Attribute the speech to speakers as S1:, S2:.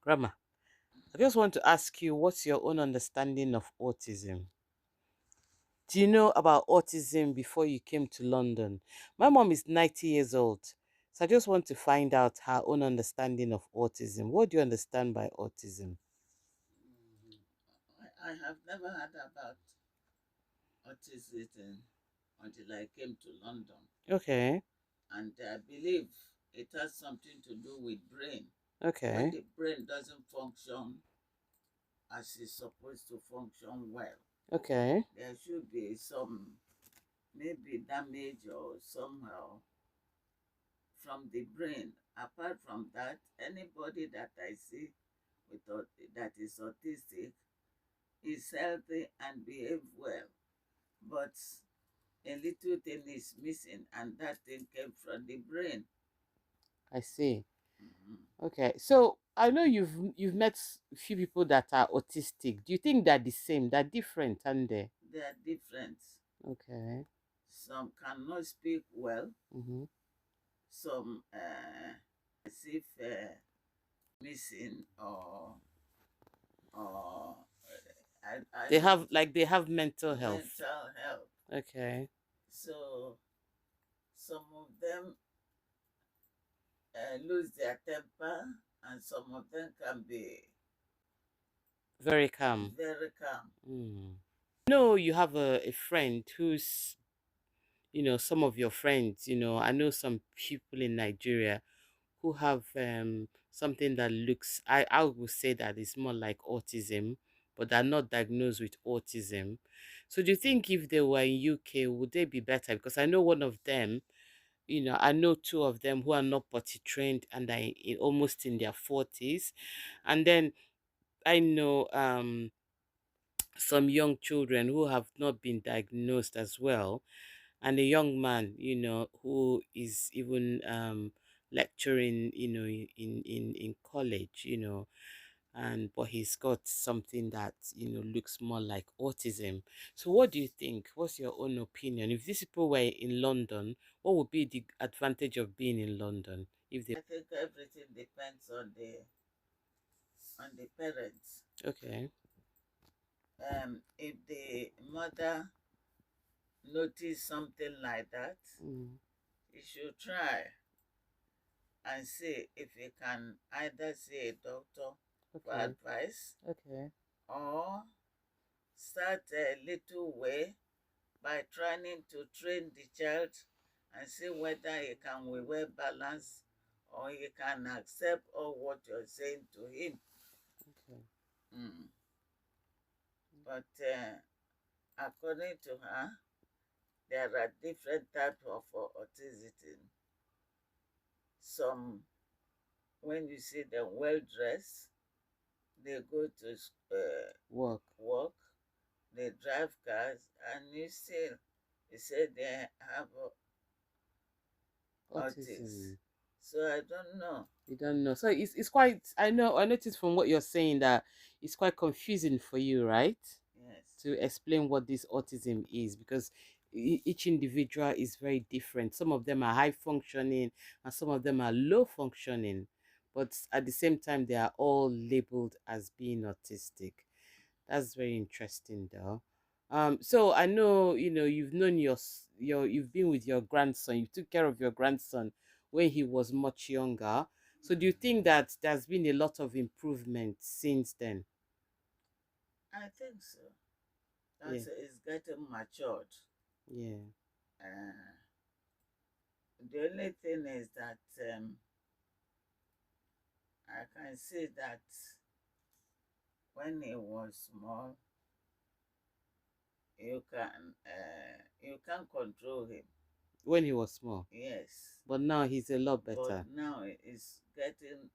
S1: Grandma, I just want to ask you, what's your own understanding of autism? Do you know about autism before you came to London? My mom is 90 years old, so I just want to find out her own understanding of autism. What do you understand by autism?
S2: Mm, I have never heard about autism until I came to London,
S1: Okay,
S2: and I believe it has something to do with brain. When
S1: okay,
S2: the brain doesn't function as it's supposed to function well,
S1: okay.
S2: there should be some maybe damage or somehow from the brain. Apart from that, anybody that I see that is autistic is healthy and behave well, but a little thing is missing, and that thing came from the brain.
S1: I see.
S2: Mhm.
S1: Okay, so I know you've met a few people that are autistic. Do you think they're the same? They're different, aren't they?
S2: They are different.
S1: Okay.
S2: Some cannot speak well.
S1: Mm-hmm.
S2: Some as if missing or I
S1: They
S2: don't
S1: have they have mental health.
S2: mental health.
S1: Okay.
S2: So some of them lose their temper, and some of them can be
S1: Very calm.
S2: very calm.
S1: Mm. No, you have a friend who's, some of your friends, I know some people in Nigeria who have something that looks, I would say that it's more like autism, but they're not diagnosed with autism. So do you think if they were in UK, would they be better? Because I know one of them, I know two of them who are not potty trained and are almost in their 40s. And then I know some young children who have not been diagnosed as well, and a young man, who is even lecturing, in college, and but he's got something that looks more like autism. So what do you think? What's your own opinion? If these people were in London, what would be the advantage of being in London if they?
S2: I think everything depends on the parents.
S1: Okay.
S2: If the mother notice something like that,
S1: Mm,
S2: you should try and see if you can either see a doctor for
S1: okay.
S2: advice
S1: Okay.
S2: or start a little way by trying to train the child and see whether he can be well balanced or he can accept all what you're saying to him.
S1: Okay.
S2: Mm. But according to her, there are different types of autism. Some, when you see them well dressed, they go to
S1: Work.
S2: work, they drive cars, and you say they have autism.
S1: Autism.
S2: So I don't know.
S1: You don't know. So it's quite, I noticed from what you're saying that it's quite confusing for you, right?
S2: Yes.
S1: To explain what this autism is, because each individual is very different. Some of them are high functioning and some of them are low functioning, but at the same time they are all labeled as being autistic. That's very interesting though. So I know, you've known you've been with your grandson, you took care of your grandson when he was much younger. So do you think that there's been a lot of improvement since then?
S2: I think so.
S1: Yeah,
S2: That's it's getting matured.
S1: yeah.
S2: Uh, the only thing is that I can see that when he was small, you can control him.
S1: When he was small.
S2: Yes,
S1: But now he's a lot
S2: but
S1: better.
S2: now it's getting